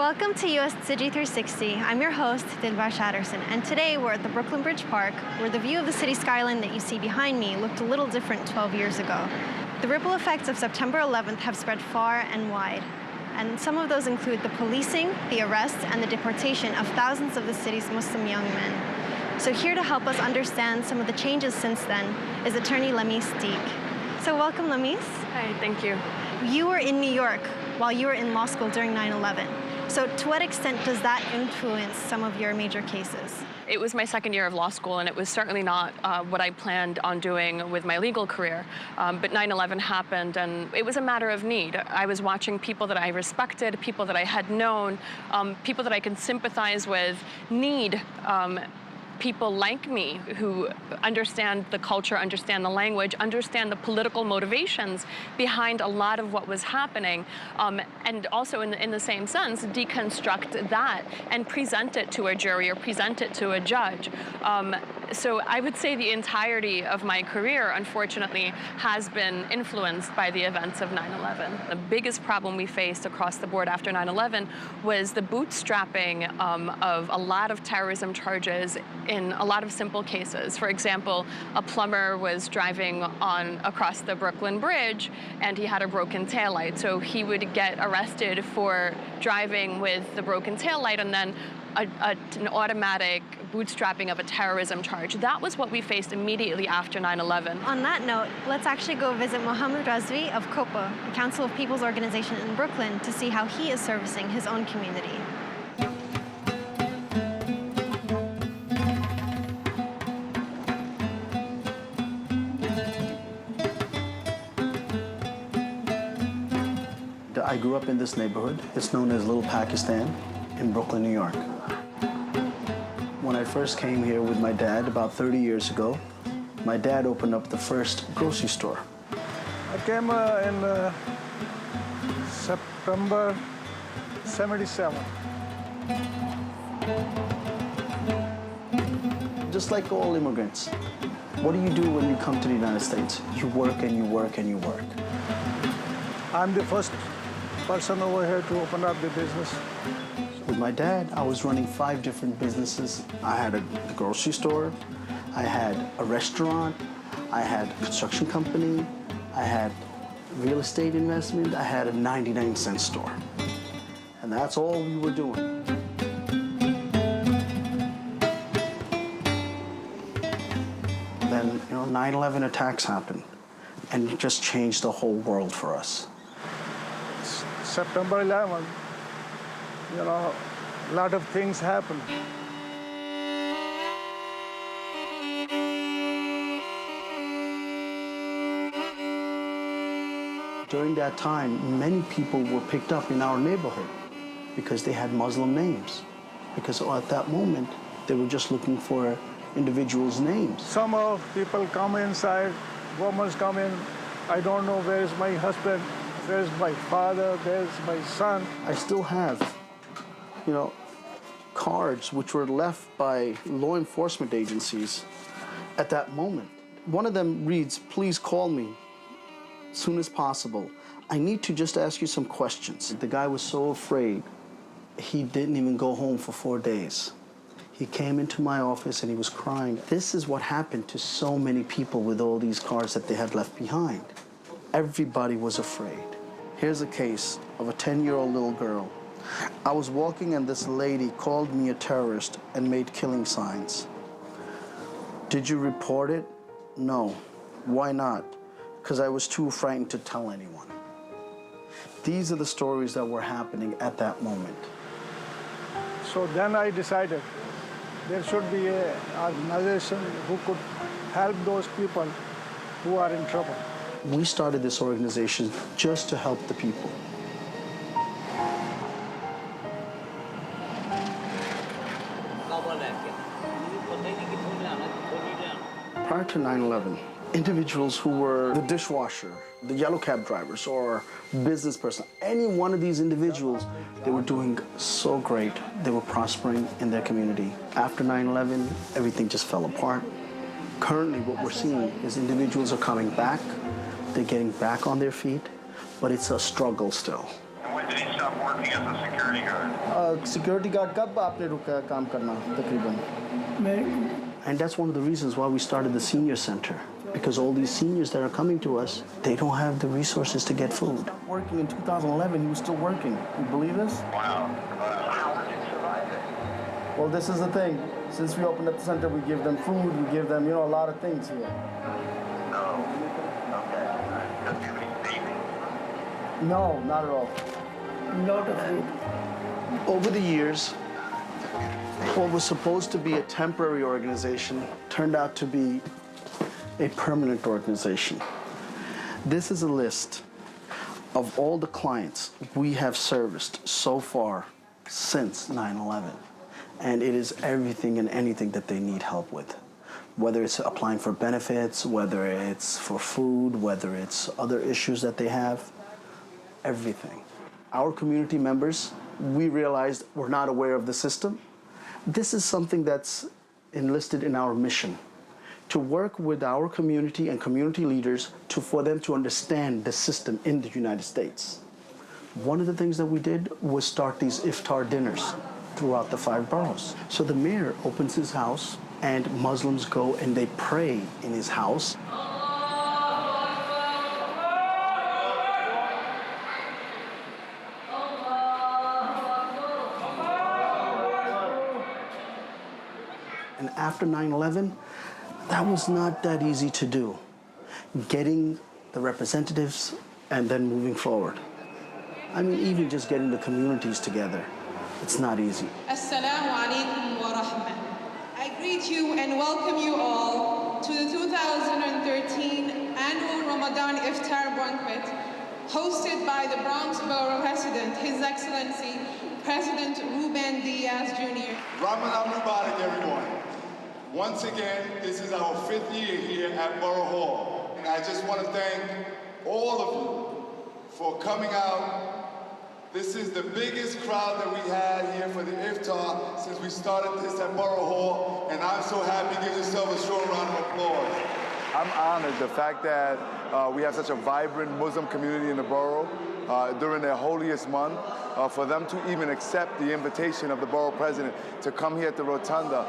Welcome to USTC360. I'm your host, Dilbar Shatterson, and today we're at the Brooklyn Bridge Park, where the view of the city skyline that you see behind me looked a little different 12 years ago. The ripple effects of September 11th have spread far and wide, and some of those include the policing, the arrest, and the deportation of thousands of the city's Muslim young men. So here to help us understand some of the changes since then is attorney Lamis Deek. So welcome, Lamis. Hi, thank you. You were in New York while you were in law school during 9/11. So to what extent does that influence some of your major cases? It was my second year of law school, and it was certainly not what I planned on doing with my legal career. But 9/11 happened, and it was a matter of need. I was watching people that I respected, people that I had known, people that I could sympathize with need people like me who understand the culture, understand the language, understand the political motivations behind a lot of what was happening, and also in the same sense, deconstruct that and present it to a jury or present it to a judge. So I would say the entirety of my career, unfortunately, has been influenced by the events of 9/11. The biggest problem we faced across the board after 9/11 was the bootstrapping of a lot of terrorism charges in a lot of simple cases. For example, a plumber was driving across the Brooklyn Bridge and he had a broken taillight. So he would get arrested for driving with the broken taillight and then an automatic bootstrapping of a terrorism charge. That was what we faced immediately after 9/11. On that note, let's actually go visit Mo Razvi of COPO, the Council of People's Organization in Brooklyn, to see how he is servicing his own community. I grew up in this neighborhood. It's known as Little Pakistan in Brooklyn, New York. When I first came here with my dad about 30 years ago, my dad opened up the first grocery store. I came in September 77. Just like all immigrants, what do you do when you come to the United States? You work and you work and you work. I'm the first person over here to open up the business. With my dad, I was running 5 different businesses. I had a grocery store, I had a restaurant, I had a construction company, I had real estate investment, I had a 99-cent store. And that's all we were doing. Then, 9/11 attacks happened, and it just changed the whole world for us. September 11, a lot of things happened. During that time, many people were picked up in our neighborhood because they had Muslim names. Because at that moment, they were just looking for individuals' names. Some of people come inside, women come in, I don't know where is my husband, where's my father, there's my son. I still have, cards which were left by law enforcement agencies at that moment. One of them reads, "Please call me as soon as possible. I need to just ask you some questions." The guy was so afraid, he didn't even go home for 4 days. He came into my office and he was crying. This is what happened to so many people with all these cards that they had left behind. Everybody was afraid. Here's a case of a 10-year-old little girl. I was walking and this lady called me a terrorist and made killing signs. Did you report it? No. Why not? Because I was too frightened to tell anyone. These are the stories that were happening at that moment. So then I decided there should be an organization who could help those people who are in trouble. We started this organization just to help the people. Prior to 9/11, individuals who were the dishwasher, the yellow cab drivers, or business person, any one of these individuals, they were doing so great. They were prospering in their community. After 9/11, everything just fell apart. Currently, what we're seeing is individuals are coming back, they're getting back on their feet, but it's a struggle still. did he stop working as a security guard? Security guard कब आपने रुका काम करना तकरीबन? And that's one of the reasons why we started the senior center. Because all these seniors that are coming to us, they don't have the resources to get food. Working in 2011, he was still working. You believe this? Wow. How did you survive it? Well, this is the thing. Since we opened up the center, we give them food, we give them, a lot of things here. No. Okay. Does he have any savings? No, not at all. Lot of food. Over the years, what was supposed to be a temporary organization turned out to be a permanent organization. This is a list of all the clients we have serviced so far since 9/11. And it is everything and anything that they need help with. Whether it's applying for benefits, whether it's for food, whether it's other issues that they have, everything. Our community members, we realized were not aware of the system. This is something that's enlisted in our mission, to work with our community and community leaders for them to understand the system in the United States. One of the things that we did was start these iftar dinners throughout the 5 boroughs. So the mayor opens his house and Muslims go and they pray in his house. And after 9/11, that was not that easy to do. Getting the representatives and then moving forward. I mean, even just getting the communities together, it's not easy. Assalamu alaikum wa rahmah. I greet you and welcome you all to the 2013 annual Ramadan Iftar Banquet hosted by the Bronx Borough President, His Excellency, President Ruben Diaz Jr. Ramadan Mubarak, everyone. Once again, this is our 5th year here at Borough Hall. And I just want to thank all of you for coming out. This is the biggest crowd that we had here for the iftar since we started this at Borough Hall, and I'm so happy. Give yourself a short round of applause. I'm honored the fact that we have such a vibrant Muslim community in the borough during their holiest month. For them to even accept the invitation of the borough president to come here at the Rotunda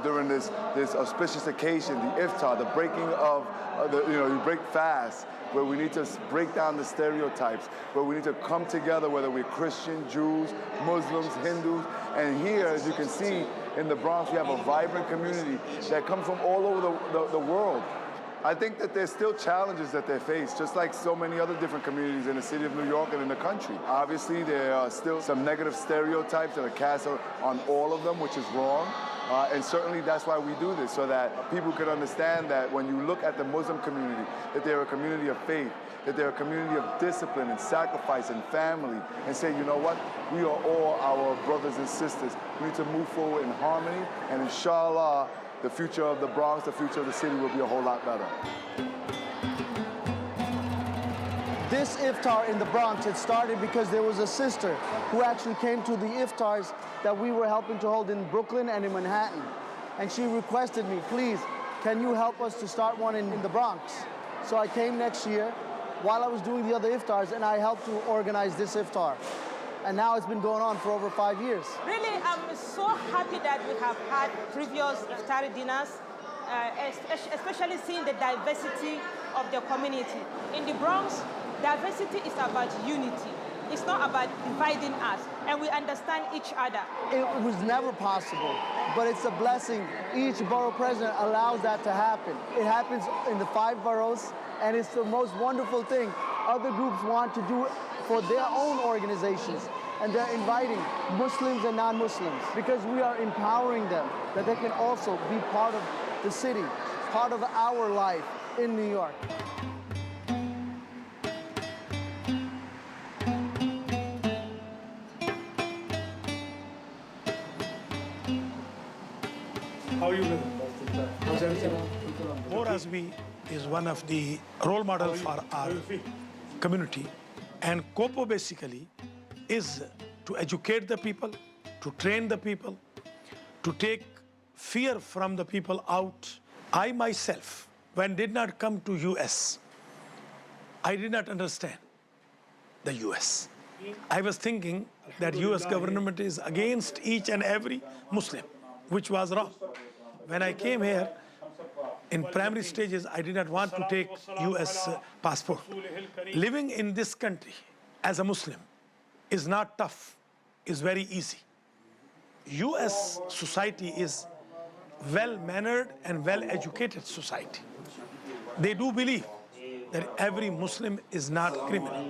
during this auspicious occasion, the iftar, the breaking of, you break fast, where we need to break down the stereotypes, where we need to come together, whether we're Christian, Jews, Muslims, Hindus. And here, as you can see, in the Bronx, we have a vibrant community that comes from all over the world. I think that there's still challenges that they face, just like so many other different communities in the city of New York and in the country. Obviously, there are still some negative stereotypes that are cast on all of them, which is wrong. And certainly that's why we do this, so that people can understand that when you look at the Muslim community, that they're a community of faith, that they're a community of discipline and sacrifice and family, and say, you know what, we are all our brothers and sisters. We need to move forward in harmony, and inshallah, the future of the Bronx, the future of the city will be a whole lot better. This iftar in the Bronx, it started because there was a sister who actually came to the iftars that we were helping to hold in Brooklyn and in Manhattan. And she requested me, please, can you help us to start one in the Bronx? So I came next year while I was doing the other iftars, and I helped to organize this iftar. And now it's been going on for over 5 years. Really, I'm so happy that we have had previous iftar dinners, especially seeing the diversity of the community. In the Bronx, diversity is about unity. It's not about dividing us, and we understand each other. It was never possible, but it's a blessing. Each borough president allows that to happen. It happens in the 5 boroughs, and it's the most wonderful thing. Other groups want to do it for their own organizations, and they're inviting Muslims and non-Muslims because we are empowering them that they can also be part of the city, part of our life in New York. How are you doing? Mo Razvi is one of the role models for our community. And COPO basically is to educate the people, to train the people, to take fear from the people out. I myself, when did not come to US, I did not understand the US. I was thinking that US government is against each and every Muslim, which was wrong. When I came here, in primary stages, I did not want to take US passport. Living in this country as a Muslim is not tough, it's very easy. US society is well-mannered and well-educated society. They do believe that every Muslim is not criminal.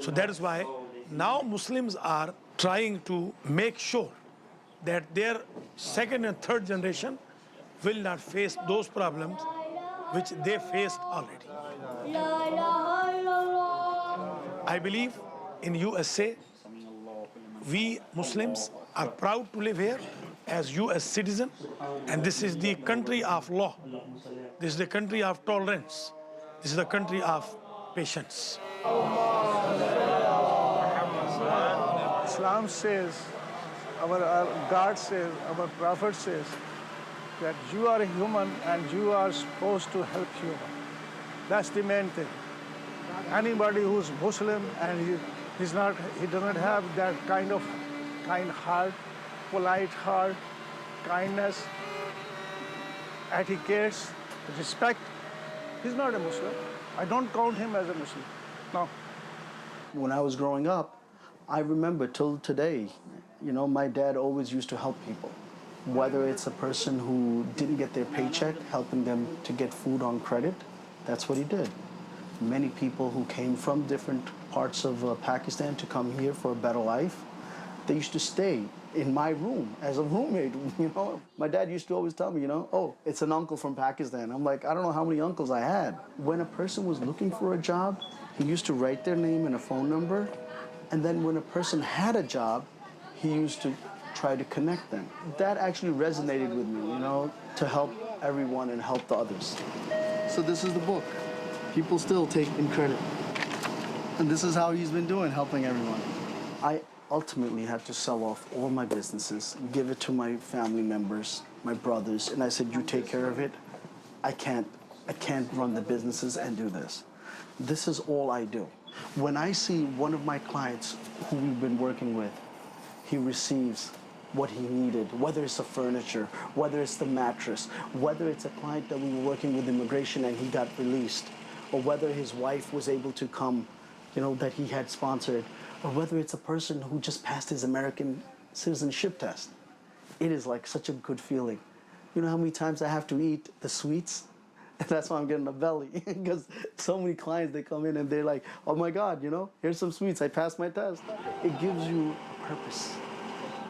So that is why now Muslims are trying to make sure that their second and third generation will not face those problems which they faced already. I believe in USA, we Muslims are proud to live here as US citizens, and this is the country of law. This is the country of tolerance. This is the country of patience. Islam says, our God says, our Prophet says, that you are a human and you are supposed to help human. That's the main thing. Anybody who's Muslim and he does not have that kind of kind heart, polite heart, kindness, etiquettes, respect, he's not a Muslim. I don't count him as a Muslim. No. When I was growing up, I remember till today, you know, my dad always used to help people. Whether it's a person who didn't get their paycheck, helping them to get food on credit, that's what he did. Many people who came from different parts of Pakistan to come here for a better life, they used to stay in my room as a roommate, you know. My dad used to always tell me, you know, oh, it's an uncle from Pakistan. I'm like, I don't know how many uncles I had. When a person was looking for a job, he used to write their name and a phone number. And then when a person had a job, he used to try to connect them. That actually resonated with me, you know, to help everyone and help the others. So this is the book. People still take in credit. And this is how he's been doing, helping everyone. I ultimately had to sell off all my businesses, give it to my family members, my brothers, and I said, you take care of it. I can't run the businesses and do this. This is all I do. When I see one of my clients who we've been working with, he receives what he needed, whether it's the furniture, whether it's the mattress, whether it's a client that we were working with immigration and he got released, or whether his wife was able to come, you know, that he had sponsored, or whether it's a person who just passed his American citizenship test. It is like such a good feeling. You know how many times I have to eat the sweets? That's why I'm getting a belly, because so many clients, they come in and they're like, oh my God, you know, here's some sweets, I passed my test. It gives you purpose.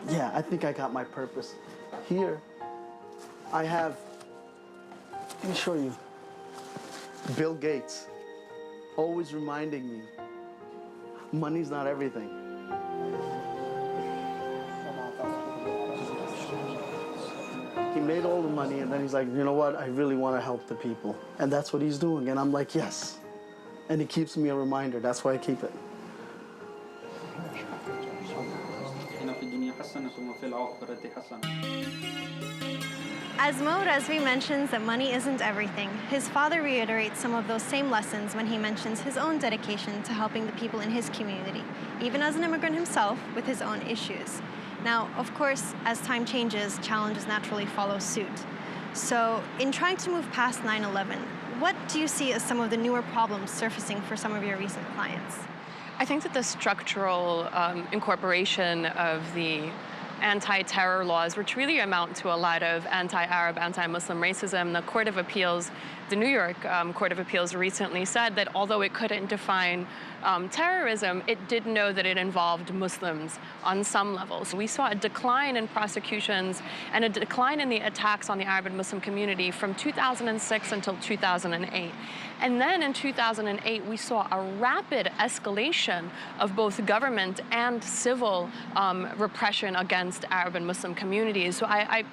Yeah, I think I got my purpose. Here, I have, let me show you, Bill Gates, always reminding me, money's not everything. He made all the money and then he's like, you know what, I really want to help the people. And that's what he's doing. And I'm like, yes. And it keeps me a reminder. That's why I keep it. As Mo Razvi mentions that money isn't everything, his father reiterates some of those same lessons when he mentions his own dedication to helping the people in his community, even as an immigrant himself with his own issues. Now, of course, as time changes, challenges naturally follow suit. So, in trying to move past 9/11, what do you see as some of the newer problems surfacing for some of your recent clients? I think that the structural incorporation of the anti-terror laws, which really amount to a lot of anti-Arab, anti-Muslim racism. The Court of Appeals, the New York Court of Appeals recently said that although it couldn't define terrorism, it did know that it involved Muslims on some levels. We saw a decline in prosecutions and a decline in the attacks on the Arab and Muslim community from 2006 until 2008. And then in 2008, we saw a rapid escalation of both government and civil repression against Arab and Muslim communities. So I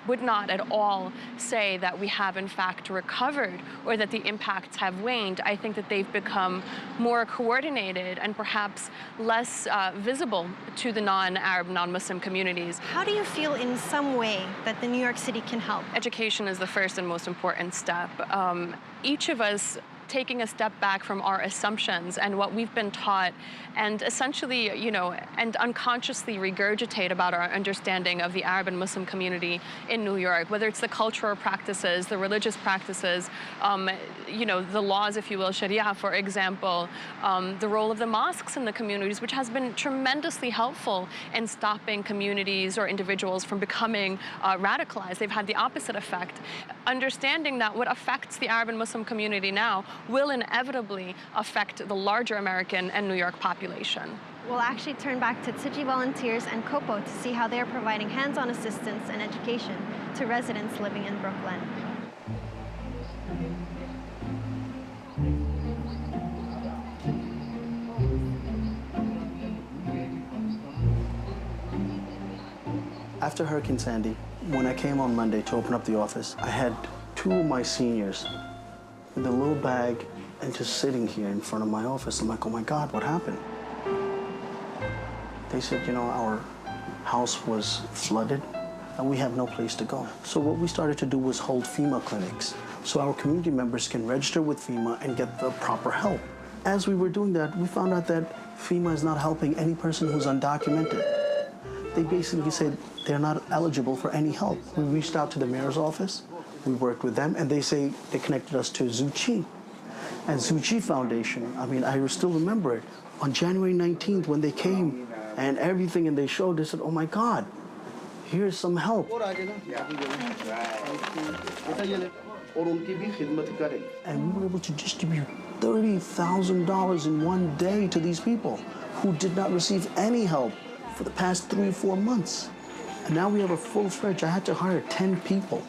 would not at all say that we have in fact recovered or that the impacts have waned. I think that they've become more coordinated and perhaps less visible to the non-Arab, non-Muslim communities. How do you feel in some way that the New York City can help? Education is the first and most important step. Each of us taking a step back from our assumptions and what we've been taught, and essentially, and unconsciously regurgitate about our understanding of the Arab and Muslim community in New York, whether it's the cultural practices, the religious practices, the laws, if you will, Sharia, for example, the role of the mosques in the communities, which has been tremendously helpful in stopping communities or individuals from becoming radicalized. They've had the opposite effect. Understanding that what affects the Arab and Muslim community now will inevitably affect the larger American and New York population. We'll actually turn back to Tzu Chi volunteers and COPO to see how they're providing hands-on assistance and education to residents living in Brooklyn. After Hurricane Sandy, when I came on Monday to open up the office, I had two of my seniors with a little bag and just sitting here in front of my office. I'm like, oh my God, what happened? They said, our house was flooded and we have no place to go. So what we started to do was hold FEMA clinics so our community members can register with FEMA and get the proper help. As we were doing that, we found out that FEMA is not helping any person who's undocumented. They basically said they're not eligible for any help. We reached out to the mayor's office, we worked with them, and they connected us to Tzu Chi. And Tzu Chi Foundation, I still remember it, on January 19th when they came and everything, and they showed, they said, oh my God, here's some help. And we were able to distribute $30,000 in one day to these people who did not receive any help for the past 3 or 4 months. And now we have a full-fledged, I had to hire 10 people.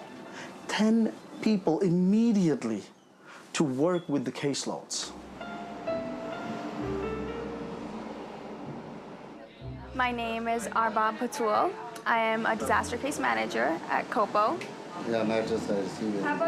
10 people immediately to work with the caseloads. My name is Arbab Patul. I am a disaster case manager at COPO.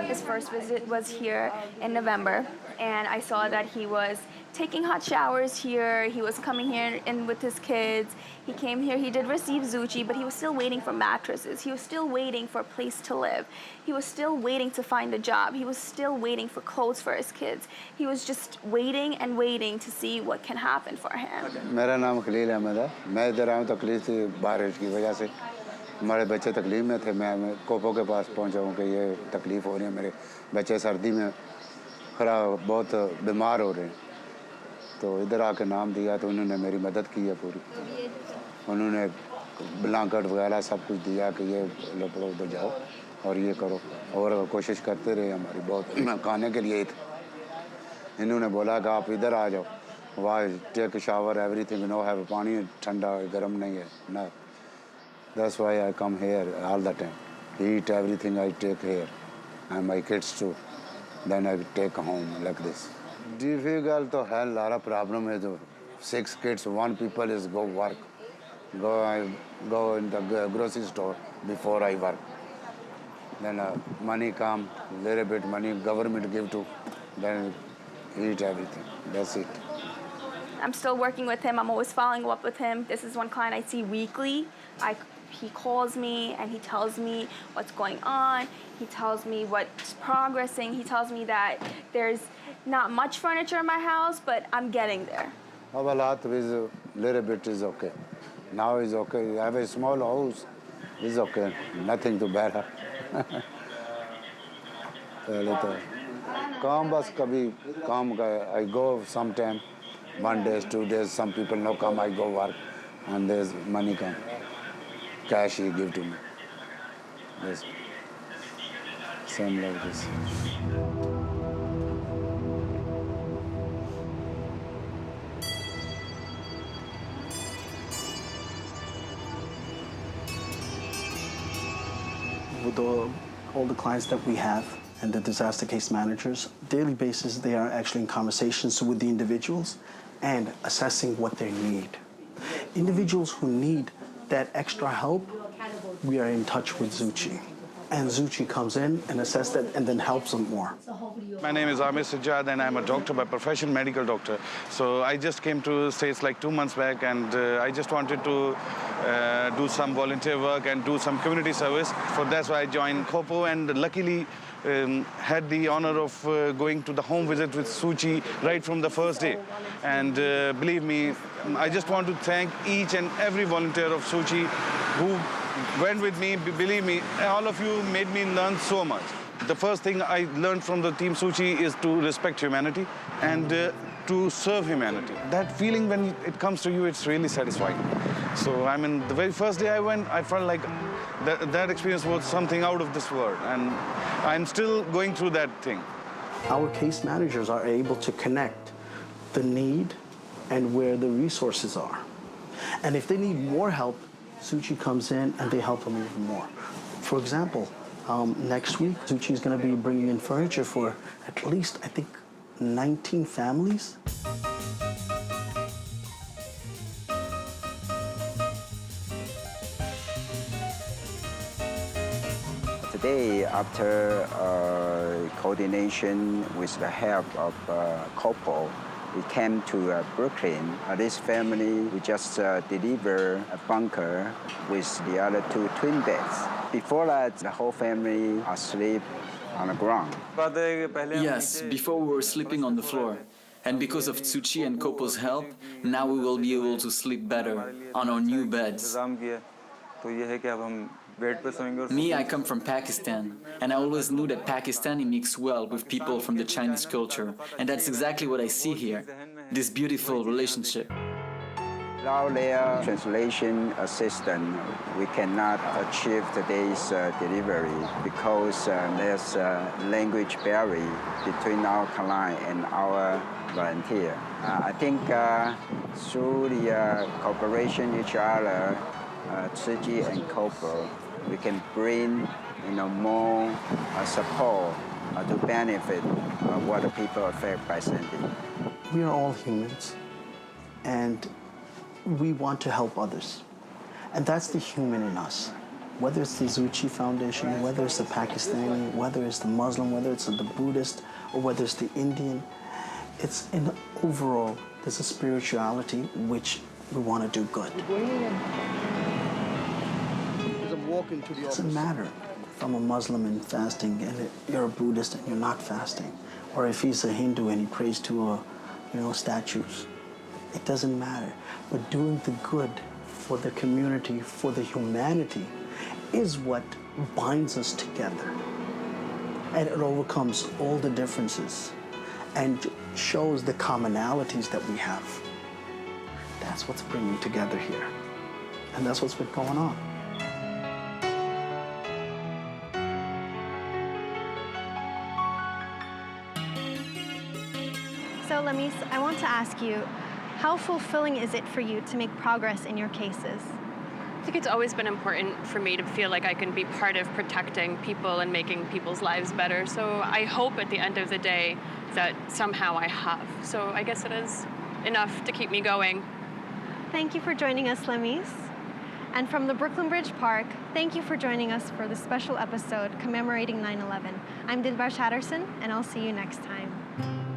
His first visit was here in November, and I saw that he was taking hot showers here. He was coming here in with his kids. He came here, he did receive Tzu Chi, but he was still waiting for mattresses. He was still waiting for a place to live. He was still waiting to find a job. He was still waiting for clothes for his kids. He was just waiting and waiting to see what can happen for him. मेरा नाम खलील अहमद है। मैं इधर आया हूँ तकलीफ से बारिश की वजह से। हमारे बच्चे तकलीफ में थे। मैं कोपो के पास पहुँचा हूँ कि ये तकलीफ हो रही है। मेरे बच्चे सर्दी में खराब बहुत बीमार हो रहे हैं। तो इधर आके नाम दिया तो उन्होंने मेरी मदद की है पूरी। उन्होंने ब्लैंकेट वगैरह सब कुछ दिया कि ये लपड़ो उधर जाओ और ये करो और कोशिश करते रहे हमारी बहुत खाने के लिए ही थे। इन्होंने बोला कि आप इधर आ जाओ वहाँ take shower everything no have पानी ठंडा गर्म नहीं है ना that's why I come here all the time eat everything I take here and my kids too then I take home like this difficult to hell lot of problem is 6 kids 1 people is go work go in the grocery store before I work then money come little bit money government give to then eat everything that's it. I'm still working with him. I'm always following up with him. This is one client I see weekly. He calls me and he tells me what's going on. He tells me what's progressing. He tells me that there's not much furniture in my house, but I'm getting there. A lot is a little bit is okay. Now is okay. I have a small house. It's okay. Nothing to bear. पहले तो काम बस कभी काम का I go sometime 1 day 2 days some people no come I go work and there's money come cash he give to me yes same like this. With all the clients that we have and the disaster case managers, daily basis, they are actually in conversations with the individuals and assessing what they need. Individuals who need that extra help, we are in touch with Tzu Chi. And Tzu Chi comes in and assesses that and then helps them more. My name is Amir Sajjad and I'm a doctor by profession, medical doctor. So I just came to States like 2 months back and I just wanted to do some volunteer work and do some community service. So that's why I joined COPO and luckily had the honor of going to the home visit with Tzu Chi right from the first day. And believe me, I just want to thank each and every volunteer of Tzu Chi who went with me. Believe me, all of you made me learn so much. The first thing I learned from the team Tzu Chi is to respect humanity and to serve humanity. That feeling when it comes to you, it's really satisfying. So I mean, the very first day I went, I felt like that experience was something out of this world, and I'm still going through that thing. Our case managers are able to connect the need and where the resources are. And if they need more help, Tzu Chi comes in and they help them even more. For example, next week, Tzu Chi is going to be bringing in furniture for at least, I think, 19 families. Today, after coordination with the help of COPO, we came to Brooklyn. This family, we just delivered a bunker with the other 2 twin beds. Before that, the whole family asleep on the ground. Yes, before we were sleeping on the floor. And because of Tzu Chi and COPO's help, now we will be able to sleep better on our new beds. Me, I come from Pakistan, and I always knew that Pakistani mix well with people from the Chinese culture, and that's exactly what I see here, this beautiful relationship. Without their translation assistant, we cannot achieve today's delivery because there's a language barrier between our client and our volunteer. I think through the cooperation each other, Tzu Chi and COPO, we can bring more support to benefit what the people affected by Sandy. We are all humans, and we want to help others. And that's the human in us. Whether it's the Tzu Chi Foundation, whether it's the Pakistani, whether it's the Muslim, whether it's the Buddhist, or whether it's the Indian, it's in overall, there's a spirituality which we want to do good. It doesn't matter if I'm a Muslim and fasting and you're a Buddhist and you're not fasting, or if he's a Hindu and he prays to statues. It doesn't matter. But doing the good for the community, for the humanity, is what binds us together. And it overcomes all the differences and shows the commonalities that we have. That's what's bringing together here. And that's what's been going on. So, Lamis, I want to ask you, how fulfilling is it for you to make progress in your cases? I think it's always been important for me to feel like I can be part of protecting people and making people's lives better. So I hope at the end of the day that somehow I have. So I guess it is enough to keep me going. Thank you for joining us, Lamis. And from the Brooklyn Bridge Park, thank you for joining us for this special episode commemorating 9/11. I'm Dilbar Shatterson, and I'll see you next time.